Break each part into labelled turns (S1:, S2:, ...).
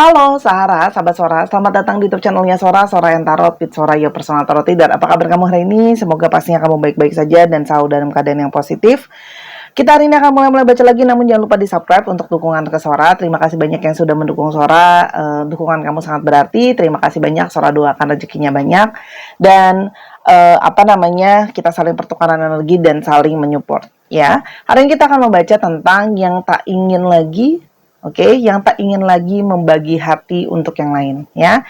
S1: Halo Sarah, sahabat Sora, selamat datang di YouTube channelnya Sora, Sora yang Tarot, with Sora Your Personal Tarot Reader. Apa kabar kamu hari ini? Semoga pastinya kamu baik-baik saja dan selalu dalam keadaan yang positif. Kita hari ini akan mulai baca lagi, namun jangan lupa di subscribe untuk dukungan ke Sora. Terima kasih banyak yang sudah mendukung Sora, dukungan kamu sangat berarti. Terima kasih banyak, Sora doakan rezekinya banyak. Dan kita saling pertukaran energi dan saling menyupport. Ya, hari ini kita akan membaca tentang yang tak ingin lagi. Yang tak ingin lagi membagi hati untuk yang lain, ya.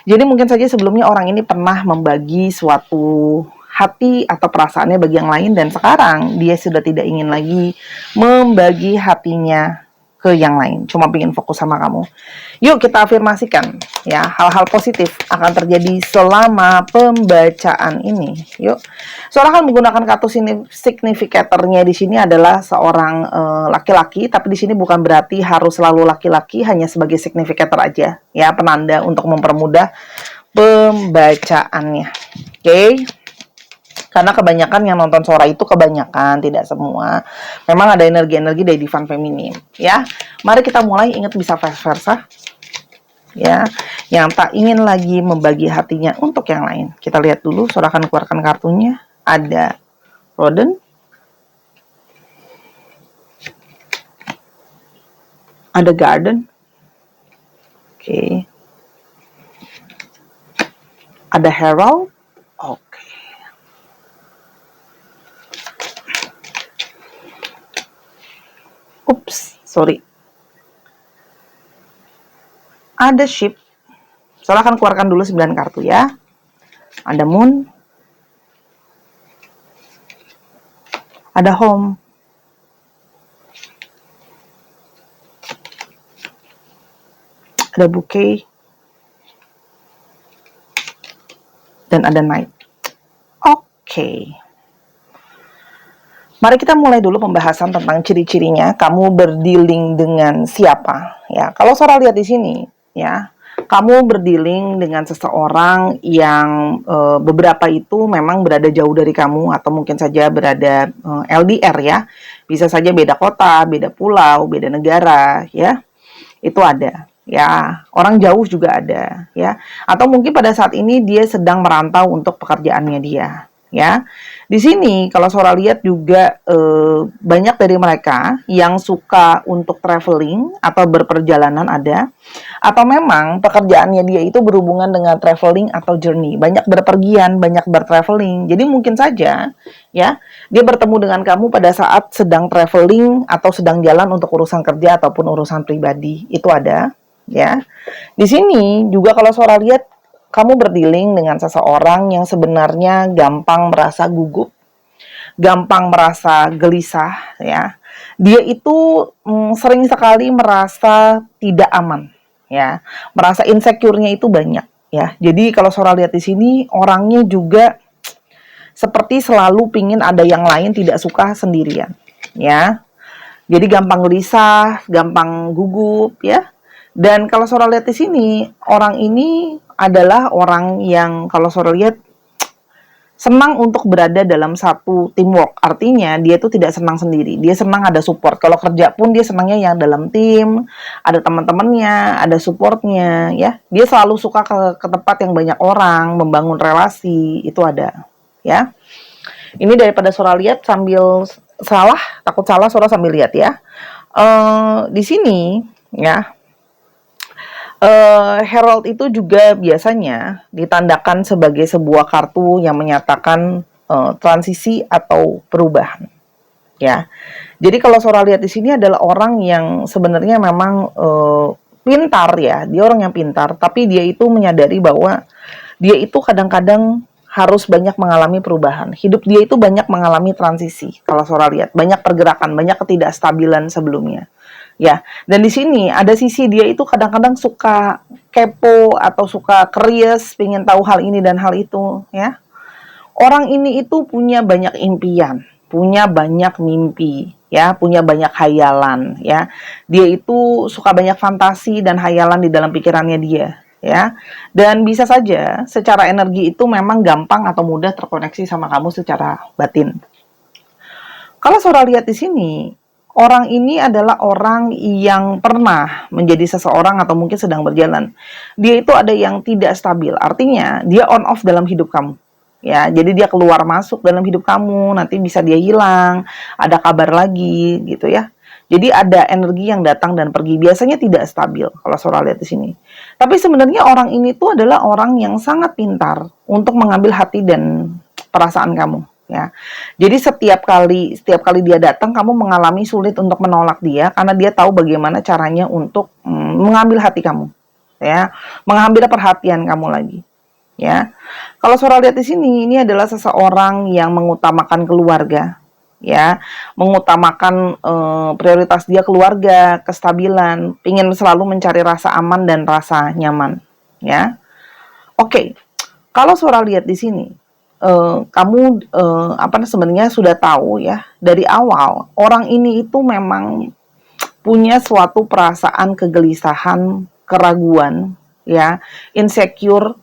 S1: Jadi mungkin saja sebelumnya orang ini pernah membagi suatu hati atau perasaannya bagi yang lain dan sekarang dia sudah tidak ingin lagi membagi hatinya ke yang lain, cuma ingin fokus sama kamu. Yuk kita afirmasikan, ya, hal-hal positif akan terjadi selama pembacaan ini. Yuk, Sora akan menggunakan kartu signifikatornya di sini adalah seorang laki-laki, tapi di sini bukan berarti harus selalu laki-laki, hanya sebagai signifikator aja, ya, penanda untuk mempermudah pembacaannya. Karena kebanyakan yang nonton Sora itu kebanyakan, tidak semua. Memang ada energi-energi dari Divine Feminine, ya. Mari kita mulai, ingat bisa vice versa. Ya, yang tak ingin lagi membagi hatinya untuk yang lain. Kita lihat dulu, Sora akan keluarkan kartunya. Ada Rodent, ada Garden, ada Herald, sorry. Ada Ship. Sora akan keluarkan dulu 9 kartu, ya. Ada Moon. Ada Home. Ada Bouquet. Dan ada Knight. Mari kita mulai dulu pembahasan tentang ciri-cirinya. Kamu berdealing dengan siapa? Ya, kalau Sora lihat di sini, ya, kamu berdealing dengan seseorang yang beberapa itu memang berada jauh dari kamu atau mungkin saja berada LDR, ya. Bisa saja beda kota, beda pulau, beda negara, ya. Itu ada. Ya, orang jauh juga ada, ya. Atau mungkin pada saat ini dia sedang merantau untuk pekerjaannya dia. Ya, di sini kalau Sora lihat juga banyak dari mereka yang suka untuk traveling atau berperjalanan ada, atau memang pekerjaannya dia itu berhubungan dengan traveling atau journey, banyak berpergian, banyak bertraveling. Jadi mungkin saja, ya, dia bertemu dengan kamu pada saat sedang traveling atau sedang jalan untuk urusan kerja ataupun urusan pribadi, itu ada, ya. Di sini juga kalau Sora lihat kamu berdealing dengan seseorang yang sebenarnya gampang merasa gugup, gampang merasa gelisah, ya. Dia itu sering sekali merasa tidak aman, ya. Merasa insecure-nya itu banyak, ya. Jadi kalau Sora lihat di sini orangnya juga seperti selalu pingin ada yang lain, tidak suka sendirian, ya. Jadi gampang gelisah, gampang gugup, ya. Dan kalau Sora lihat di sini, orang ini adalah orang yang kalau Sora lihat senang untuk berada dalam satu teamwork. Artinya dia tuh tidak senang sendiri. Dia senang ada support. Kalau kerja pun dia senangnya yang dalam tim, ada teman-temannya, ada supportnya, ya. Dia selalu suka ke tempat yang banyak orang, membangun relasi, itu ada, ya. Ini daripada Sora lihat sambil takut salah Sora sambil lihat, ya. Di sini, ya. Herald itu juga biasanya ditandakan sebagai sebuah kartu yang menyatakan transisi atau perubahan, ya. Jadi kalau Sora lihat di sini adalah orang yang sebenarnya memang pintar, ya. Dia orang yang pintar, tapi dia itu menyadari bahwa dia itu kadang-kadang harus banyak mengalami perubahan. Hidup dia itu banyak mengalami transisi. Kalau Sora lihat, banyak pergerakan, banyak ketidakstabilan sebelumnya. Ya, dan di sini ada sisi dia itu kadang-kadang suka kepo atau suka curious, pengen tahu hal ini dan hal itu, ya. Orang ini itu punya banyak impian, punya banyak mimpi, ya, punya banyak hayalan, ya. Dia itu suka banyak fantasi dan hayalan di dalam pikirannya dia, ya. Dan bisa saja secara energi itu memang gampang atau mudah terkoneksi sama kamu secara batin. Kalau Sora lihat di sini, Orang ini adalah orang yang pernah menjadi seseorang atau mungkin sedang berjalan. Dia itu ada yang tidak stabil, artinya dia on off dalam hidup kamu. Ya, jadi dia keluar masuk dalam hidup kamu, nanti bisa dia hilang, ada kabar lagi gitu ya. Jadi ada energi yang datang dan pergi, biasanya tidak stabil kalau Sora lihat di sini. Tapi sebenarnya orang ini tuh adalah orang yang sangat pintar untuk mengambil hati dan perasaan kamu, ya. Jadi setiap kali dia datang, kamu mengalami sulit untuk menolak dia karena dia tahu bagaimana caranya untuk mengambil hati kamu, ya, mengambil perhatian kamu lagi, ya. Kalau Sora lihat di sini, ini adalah seseorang yang mengutamakan keluarga, ya, mengutamakan prioritas dia keluarga, kestabilan, ingin selalu mencari rasa aman dan rasa nyaman, ya. Oke, kalau Sora lihat di sini, kamu apa sebenarnya sudah tahu ya dari awal orang ini itu memang punya suatu perasaan kegelisahan, keraguan, ya, insecure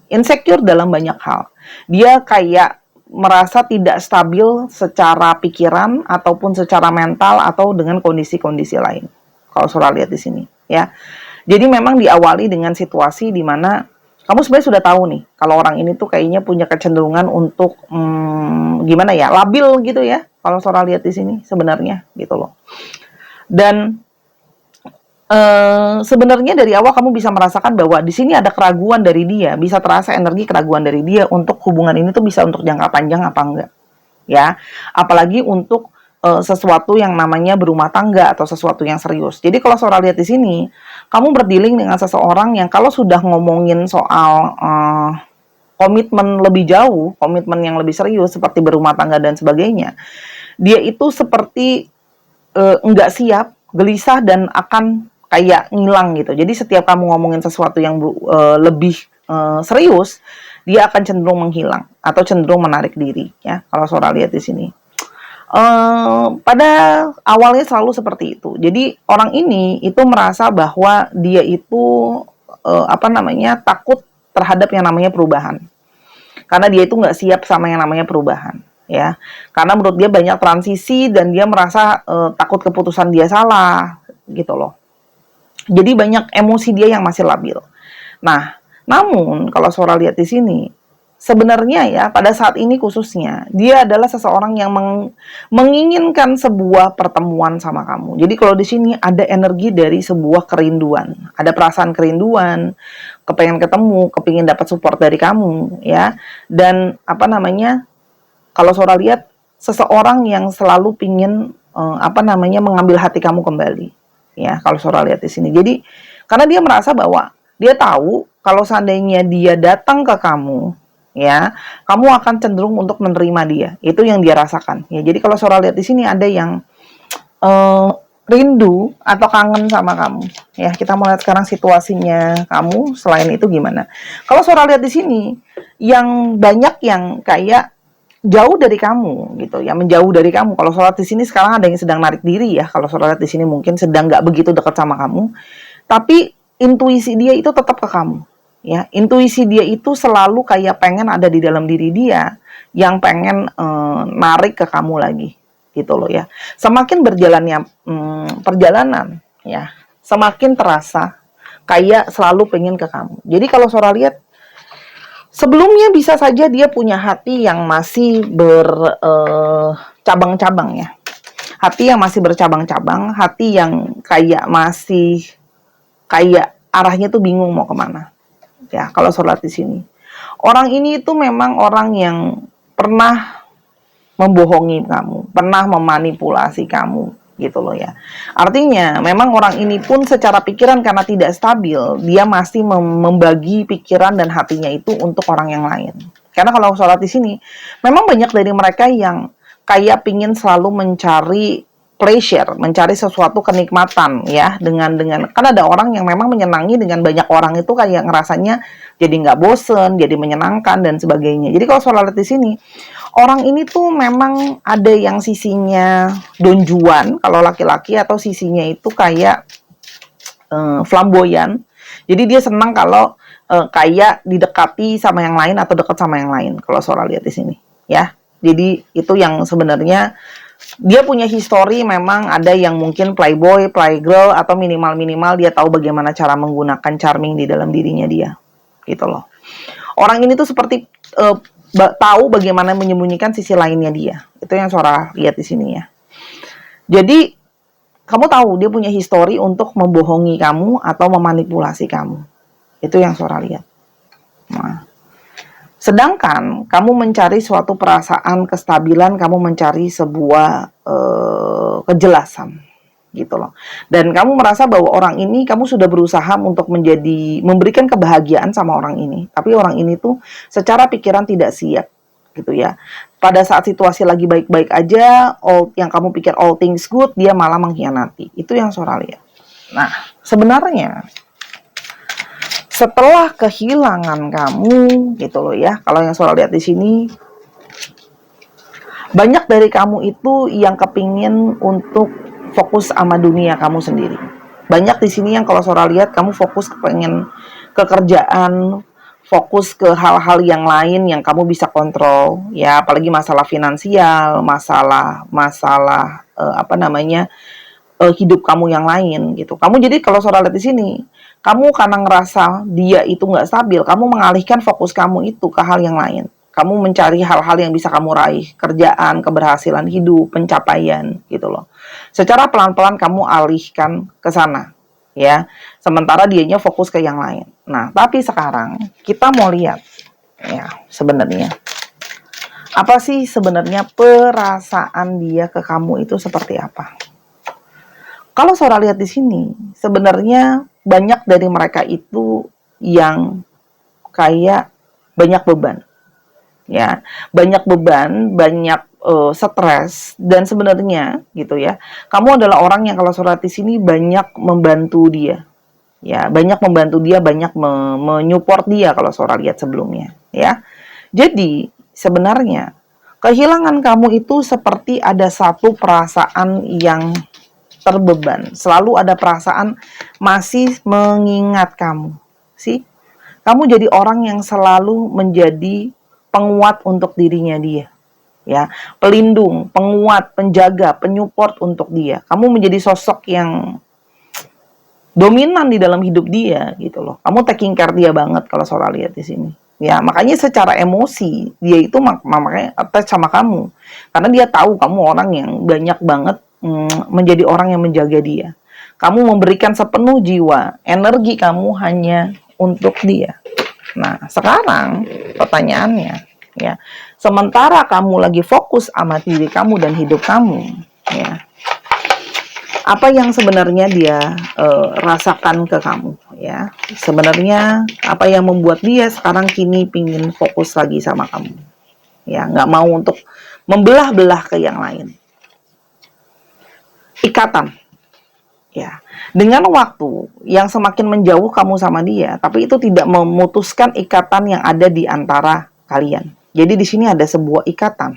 S1: dalam banyak hal. Dia kayak merasa tidak stabil secara pikiran ataupun secara mental atau dengan kondisi-kondisi lain. Kalau Sora lihat di sini, ya. Jadi memang diawali dengan situasi di mana kamu sebenarnya sudah tahu nih kalau orang ini tuh kayaknya punya kecenderungan untuk gimana ya, labil gitu ya. Kalau Sora lihat di sini sebenarnya gitu loh. Dan sebenarnya dari awal kamu bisa merasakan bahwa di sini ada keraguan dari dia, bisa terasa energi keraguan dari dia untuk hubungan ini tuh bisa untuk jangka panjang apa enggak, ya. Apalagi untuk sesuatu yang namanya berumah tangga atau sesuatu yang serius. Jadi kalau Sora lihat di sini, kamu berdealing dengan seseorang yang kalau sudah ngomongin soal komitmen lebih jauh, komitmen yang lebih serius seperti berumah tangga dan sebagainya, dia itu seperti enggak siap, gelisah dan akan kayak ngilang gitu. Jadi setiap kamu ngomongin sesuatu yang lebih serius, dia akan cenderung menghilang atau cenderung menarik diri, ya. Kalau Sora lihat di sini, pada awalnya selalu seperti itu. Jadi orang ini itu merasa bahwa dia itu apa namanya, takut terhadap yang namanya perubahan. Karena dia itu nggak siap sama yang namanya perubahan, ya. Karena menurut dia banyak transisi dan dia merasa takut keputusan dia salah, gitu loh. Jadi banyak emosi dia yang masih labil. Nah, namun kalau Sora lihat di sini, sebenarnya ya pada saat ini khususnya dia adalah seseorang yang menginginkan sebuah pertemuan sama kamu. Jadi kalau di sini ada energi dari sebuah kerinduan, ada perasaan kerinduan, kepengen ketemu, kepingin dapat support dari kamu, ya. Dan apa namanya? Kalau Sora lihat seseorang yang selalu pingin apa namanya, mengambil hati kamu kembali, ya. Kalau Sora lihat di sini, jadi karena dia merasa bahwa dia tahu kalau seandainya dia datang ke kamu, ya, kamu akan cenderung untuk menerima dia. Itu yang dia rasakan. Ya, jadi kalau Sora lihat di sini ada yang uh, rindu atau kangen sama kamu. Ya, kita mau lihat sekarang situasinya kamu selain itu gimana. Kalau Sora lihat di sini, yang banyak yang kayak jauh dari kamu gitu ya, menjauh dari kamu. Kalau Sora di sini sekarang ada yang sedang narik diri ya. Kalau Sora lihat di sini mungkin sedang nggak begitu dekat sama kamu, tapi intuisi dia itu tetap ke kamu, ya. Intuisi dia itu selalu kayak pengen ada di dalam diri dia, yang pengen narik ke kamu lagi, gitu loh ya. Semakin berjalannya perjalanan, ya, semakin terasa kayak selalu pengen ke kamu. Jadi kalau Sora lihat, sebelumnya bisa saja dia punya hati yang masih bercabang-cabang, ya. Hati yang masih bercabang-cabang, hati yang kayak masih kayak arahnya tuh bingung mau kemana. Ya, kalau sholat di sini. Orang ini itu memang orang yang pernah membohongi kamu, pernah memanipulasi kamu, gitu loh ya. Artinya, memang orang ini pun secara pikiran karena tidak stabil, dia masih membagi pikiran dan hatinya itu untuk orang yang lain. Karena kalau sholat di sini, memang banyak dari mereka yang kayak pingin selalu mencari pleasure, mencari sesuatu kenikmatan ya, dengan kan ada orang yang memang menyenangi dengan banyak orang itu kayak ngerasanya jadi nggak bosen, jadi menyenangkan dan sebagainya. Jadi kalau sholat di sini, orang ini tuh memang ada yang sisinya donjuan kalau laki-laki, atau sisinya itu kayak flamboyan. Jadi dia senang kalau kayak didekati sama yang lain atau dekat sama yang lain. Kalau Sora lihat di sini, ya. Jadi itu yang sebenarnya Dia punya histori, memang ada yang mungkin playboy, playgirl, atau minimal-minimal dia tahu bagaimana cara menggunakan charming di dalam dirinya dia, gitu loh. Orang ini tuh seperti tahu bagaimana menyembunyikan sisi lainnya dia. Itu yang Sora lihat di sini ya. Jadi kamu tahu dia punya histori untuk membohongi kamu atau memanipulasi kamu. Itu yang Sora lihat. Nah, sedangkan kamu mencari suatu perasaan kestabilan, kamu mencari sebuah kejelasan, gitu loh. Dan kamu merasa bahwa orang ini, kamu sudah berusaha untuk memberikan kebahagiaan sama orang ini, tapi orang ini tuh secara pikiran tidak siap, gitu ya. Pada saat situasi lagi baik-baik aja, yang kamu pikir all things good, dia malah mengkhianati. Itu yang Sora lihat. Nah, sebenarnya setelah kehilangan kamu, gitu loh ya, kalau yang Sora lihat di sini, banyak dari kamu itu yang kepingin untuk fokus sama dunia kamu sendiri. Banyak di sini yang kalau Sora lihat kamu fokus kepengen ke kerjaan, fokus ke hal-hal yang lain yang kamu bisa kontrol, ya, apalagi masalah finansial, masalah hidup kamu yang lain gitu. Kamu jadi kalau Sora lihat di sini, kamu karena ngerasa dia itu nggak stabil, kamu mengalihkan fokus kamu itu ke hal yang lain. Kamu mencari hal-hal yang bisa kamu raih, kerjaan, keberhasilan hidup, pencapaian gitu loh. Secara pelan-pelan kamu alihkan ke sana, ya. Sementara dianya fokus ke yang lain. Nah, tapi sekarang kita mau lihat, ya, sebenarnya apa sih sebenarnya perasaan dia ke kamu itu seperti apa? Kalau Sora lihat di sini, sebenarnya banyak dari mereka itu yang kayak banyak beban, ya, banyak beban, banyak stres, dan sebenarnya gitu ya, kamu adalah orang yang kalau Sora di sini banyak membantu dia, ya, banyak membantu dia, banyak menyupport dia kalau Sora lihat sebelumnya, ya. Jadi sebenarnya kehilangan kamu itu seperti ada satu perasaan yang terbeban. Selalu ada perasaan masih mengingat kamu. Sih, kamu jadi orang yang selalu menjadi penguat untuk dirinya dia. Ya, pelindung, penguat, penjaga, penyupport untuk dia. Kamu menjadi sosok yang dominan di dalam hidup dia gitu loh. Kamu taking care dia banget kalau Sora lihat di sini. Ya, makanya secara emosi dia itu makanya attach sama kamu. Karena dia tahu kamu orang yang banyak banget menjadi orang yang menjaga dia. Kamu memberikan sepenuh jiwa, energi kamu hanya untuk dia. Nah, sekarang pertanyaannya, ya, sementara kamu lagi fokus sama diri kamu dan hidup kamu, ya, apa yang sebenarnya dia rasakan ke kamu, ya? Sebenarnya apa yang membuat dia sekarang kini pingin fokus lagi sama kamu, ya, nggak mau untuk membelah-belah ke yang lain. Ikatan, ya, dengan waktu yang semakin menjauh kamu sama dia, tapi itu tidak memutuskan ikatan yang ada di antara kalian. Jadi di sini ada sebuah ikatan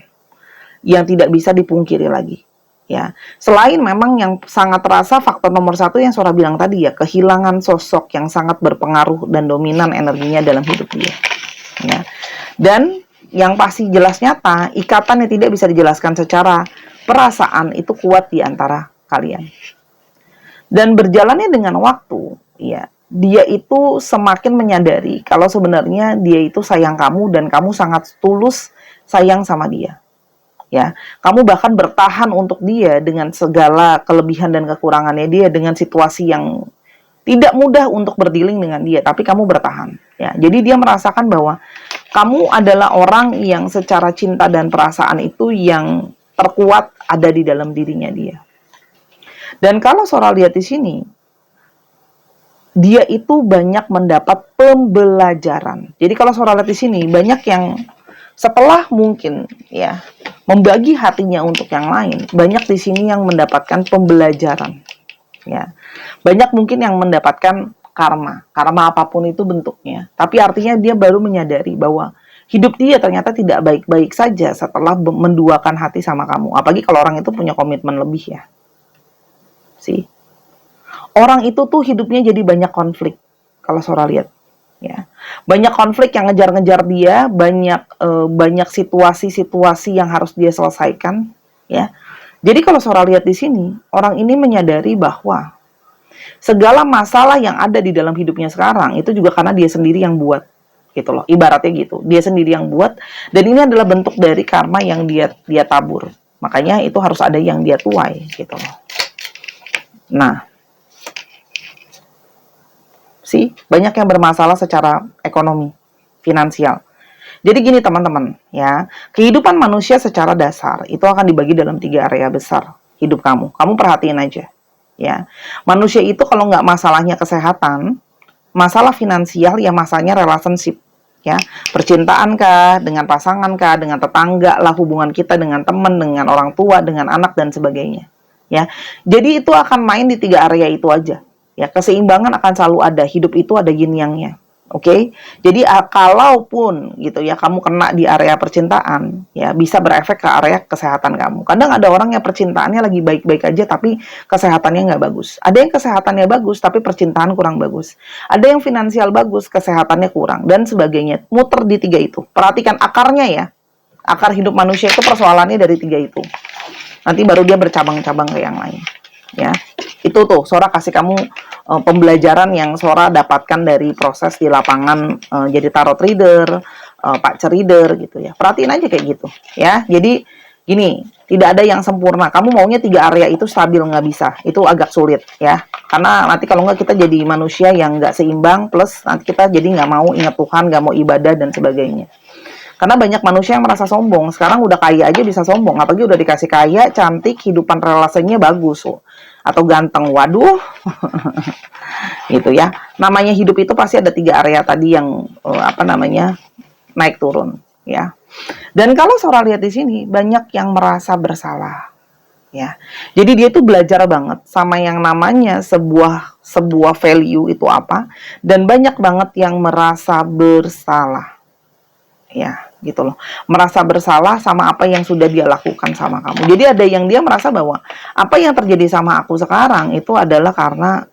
S1: yang tidak bisa dipungkiri lagi, ya. Selain memang yang sangat terasa faktor nomor satu yang Sora bilang tadi, ya, kehilangan sosok yang sangat berpengaruh dan dominan energinya dalam hidup dia, ya. Dan yang pasti jelas nyata, ikatan yang tidak bisa dijelaskan secara perasaan itu kuat di antara kalian. Dan berjalannya dengan waktu, ya, dia itu semakin menyadari kalau sebenarnya dia itu sayang kamu dan kamu sangat tulus sayang sama dia. Ya, kamu bahkan bertahan untuk dia dengan segala kelebihan dan kekurangannya dia, dengan situasi yang tidak mudah untuk berdealing dengan dia, tapi kamu bertahan. Ya, jadi dia merasakan bahwa kamu adalah orang yang secara cinta dan perasaan itu yang terkuat ada di dalam dirinya dia. Dan kalau Sora lihat di sini, dia itu banyak mendapat pembelajaran. Jadi kalau Sora lihat di sini, banyak yang setelah mungkin, ya, membagi hatinya untuk yang lain, banyak di sini yang mendapatkan pembelajaran, ya. Banyak mungkin yang mendapatkan karma apapun itu bentuknya. Tapi artinya dia baru menyadari bahwa hidup dia ternyata tidak baik-baik saja setelah menduakan hati sama kamu. Apalagi kalau orang itu punya komitmen lebih, ya. Sih. Orang itu tuh hidupnya jadi banyak konflik kalau Sora lihat, ya. Banyak konflik yang ngejar-ngejar dia, banyak situasi-situasi yang harus dia selesaikan, ya. Jadi kalau Sora lihat di sini, orang ini menyadari bahwa segala masalah yang ada di dalam hidupnya sekarang itu juga karena dia sendiri yang buat, gitu loh. Ibaratnya gitu, dia sendiri yang buat, dan ini adalah bentuk dari karma yang dia tabur. Makanya itu harus ada yang dia tuai, gitu loh. Nah, banyak yang bermasalah secara ekonomi, finansial. Jadi gini teman-teman, ya, kehidupan manusia secara dasar itu akan dibagi dalam 3 area besar hidup kamu. Kamu perhatiin aja, ya. Manusia itu kalau nggak masalahnya kesehatan, masalah finansial, ya masalahnya relationship, ya. Percintaan kah, dengan pasangan kah, dengan tetangga lah, hubungan kita dengan teman, dengan orang tua, dengan anak dan sebagainya, ya. Jadi itu akan main di 3 area itu aja. Ya, keseimbangan akan selalu ada. Hidup itu ada yin yang-nya. Oke, jadi kalaupun gitu ya kamu kena di area percintaan, ya bisa berefek ke area kesehatan kamu. Kadang ada orang yang percintaannya lagi baik-baik aja tapi kesehatannya nggak bagus. Ada yang kesehatannya bagus tapi percintaan kurang bagus. Ada yang finansial bagus, kesehatannya kurang dan sebagainya. Muter di 3 itu. Perhatikan akarnya ya. Akar hidup manusia itu persoalannya dari 3 itu. Nanti baru dia bercabang-cabang ke yang lain. Ya, itu tuh Sora kasih kamu pembelajaran yang Sora dapatkan dari proses di lapangan jadi tarot reader, pak reader gitu ya. Perhatiin aja kayak gitu ya. Jadi gini, tidak ada yang sempurna. Kamu maunya 3 area itu stabil, nggak bisa. Itu agak sulit ya. Karena nanti kalau nggak kita jadi manusia yang nggak seimbang, plus nanti kita jadi nggak mau ingat Tuhan, nggak mau ibadah dan sebagainya. Karena banyak manusia yang merasa sombong. Sekarang udah kaya aja bisa sombong. Apalagi udah dikasih kaya, cantik, kehidupan relasinya bagus. Atau ganteng. Waduh. Gitu ya. Namanya hidup itu pasti ada 3 area tadi yang, naik turun. Ya. Dan kalau Sora lihat di sini, banyak yang merasa bersalah. Ya. Jadi dia tuh belajar banget sama yang namanya sebuah value itu apa. Dan banyak banget yang merasa bersalah. Ya, gitu loh. Merasa bersalah sama apa yang sudah dia lakukan sama kamu. Jadi ada yang dia merasa bahwa apa yang terjadi sama aku sekarang itu adalah karena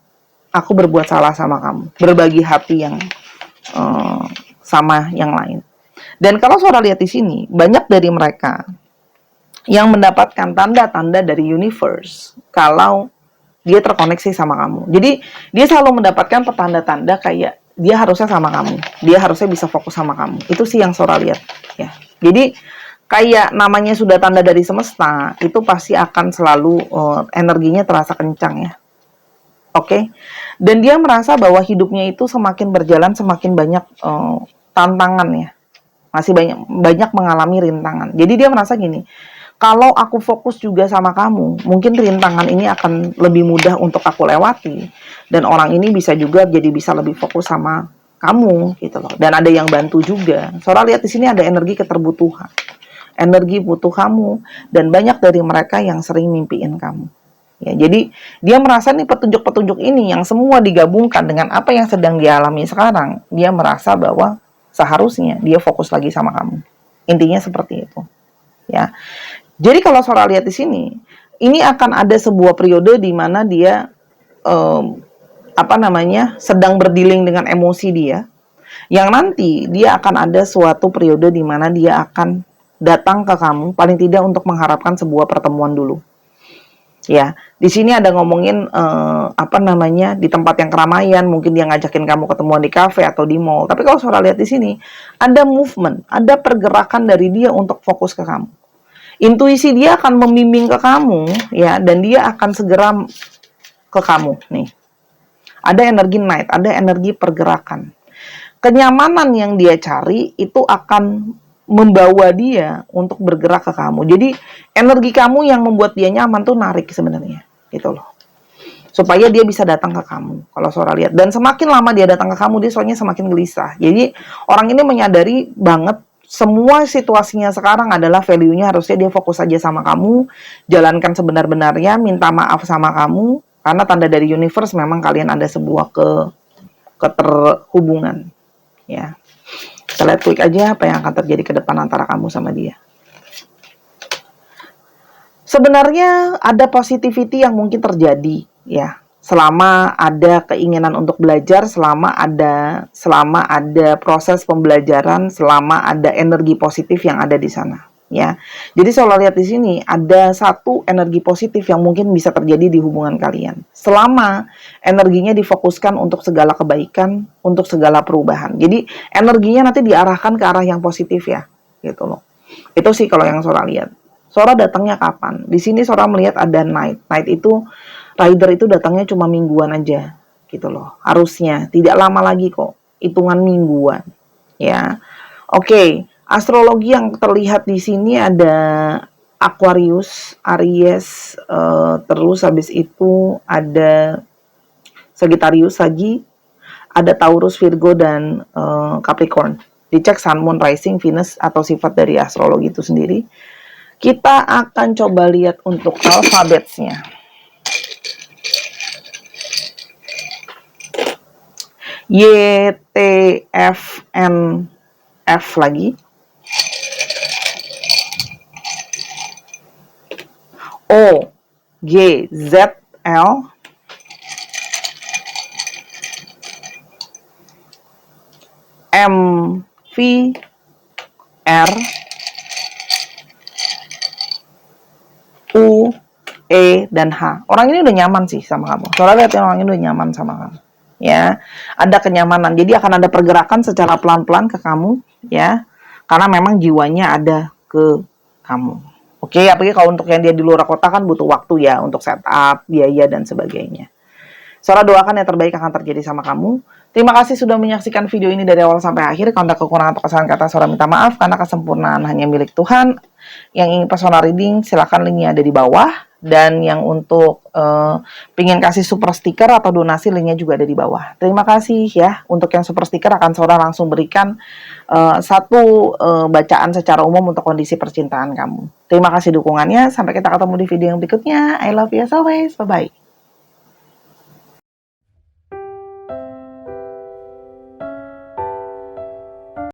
S1: aku berbuat salah sama kamu. Berbagi hati yang sama yang lain. Dan kalau Sora lihat di sini, banyak dari mereka yang mendapatkan tanda-tanda dari universe kalau dia terkoneksi sama kamu. Jadi dia selalu mendapatkan petanda-tanda kayak dia harusnya sama kamu, dia harusnya bisa fokus sama kamu. Itu sih yang Sora lihat ya. Jadi kayak namanya sudah tanda dari semesta, itu pasti akan selalu energinya terasa kencang ya. Oke. Dan dia merasa bahwa hidupnya itu semakin berjalan semakin banyak tantangan ya. Masih banyak mengalami rintangan. Jadi dia merasa gini, kalau aku fokus juga sama kamu, mungkin rintangan ini akan lebih mudah untuk aku lewati. Dan orang ini bisa juga jadi bisa lebih fokus sama kamu gitu loh. Dan ada yang bantu juga. Sora lihat di sini ada energi keterbutuhan. Energi butuh kamu dan banyak dari mereka yang sering mimpiin kamu. Ya, jadi dia merasa nih petunjuk-petunjuk ini yang semua digabungkan dengan apa yang sedang dialami sekarang, dia merasa bahwa seharusnya dia fokus lagi sama kamu. Intinya seperti itu. Ya. Jadi kalau Sora lihat di sini, ini akan ada sebuah periode di mana dia sedang berdealing dengan emosi dia, yang nanti dia akan ada suatu periode di mana dia akan datang ke kamu, paling tidak untuk mengharapkan sebuah pertemuan dulu. Ya, di sini ada ngomongin di tempat yang keramaian, mungkin dia ngajakin kamu ketemuan di kafe atau di mall. Tapi kalau Sora lihat di sini, ada movement, ada pergerakan dari dia untuk fokus ke kamu. Intuisi dia akan membimbing ke kamu ya, dan dia akan segera ke kamu nih. Ada energi night, ada energi pergerakan. Kenyamanan yang dia cari itu akan membawa dia untuk bergerak ke kamu. Jadi energi kamu yang membuat dia nyaman tuh narik sebenarnya, gitu loh. Supaya dia bisa datang ke kamu. Kalau Sora lihat, dan semakin lama dia datang ke kamu, dia soalnya semakin gelisah. Jadi orang ini menyadari banget semua situasinya sekarang adalah value-nya harusnya dia fokus aja sama kamu, jalankan sebenar-benarnya, minta maaf sama kamu, karena tanda dari universe memang kalian ada sebuah keterhubungan. Ya. Kita lihat quick aja apa yang akan terjadi ke depan antara kamu sama dia. Sebenarnya ada positivity yang mungkin terjadi ya. Selama ada keinginan untuk belajar, selama ada proses pembelajaran, selama ada energi positif yang ada di sana. ya. Jadi Sora lihat di sini ada satu energi positif yang mungkin bisa terjadi di hubungan kalian. Selama energinya difokuskan untuk segala kebaikan, untuk segala perubahan. Jadi energinya nanti diarahkan ke arah yang positif ya, gitu loh. Itu sih kalau yang Sora lihat. Sora datangnya kapan? Di sini Sora melihat ada night. Night itu rider itu datangnya cuma mingguan aja, gitu loh. Harusnya tidak lama lagi kok, hitungan mingguan, ya. Oke, astrologi yang terlihat di sini ada Aquarius, Aries, terus habis itu ada Sagittarius lagi, ada Taurus, Virgo, dan Capricorn. Dicek Sun, Moon, Rising, Venus, atau sifat dari astrologi itu sendiri. Kita akan coba lihat untuk alfabetsnya. Y, T, F, N, F lagi. O, G, Z, L, M, V, R, U, E, dan H. Orang ini udah nyaman sih sama kamu. Soalnya lihat orang ini udah nyaman sama kamu. Ya, ada kenyamanan. Jadi akan ada pergerakan secara pelan-pelan ke kamu, ya. Karena memang jiwanya ada ke kamu. Oke, apalagi kalau untuk yang dia di luar kota kan butuh waktu ya untuk setup, biaya dan sebagainya. Sora doakan yang terbaik akan terjadi sama kamu. Terima kasih sudah menyaksikan video ini dari awal sampai akhir. Kalau ada kekurangan atau kesalahan kata, Sora minta maaf karena kesempurnaan hanya milik Tuhan. Yang ingin personal reading, silakan linknya ada di bawah. Dan yang untuk pingin kasih super stiker atau donasi, linknya juga ada di bawah. Terima kasih ya. Untuk yang super stiker akan Sora langsung berikan satu bacaan secara umum untuk kondisi percintaan kamu. Terima kasih dukungannya. Sampai kita ketemu di video yang berikutnya. I love you as always. Bye-bye.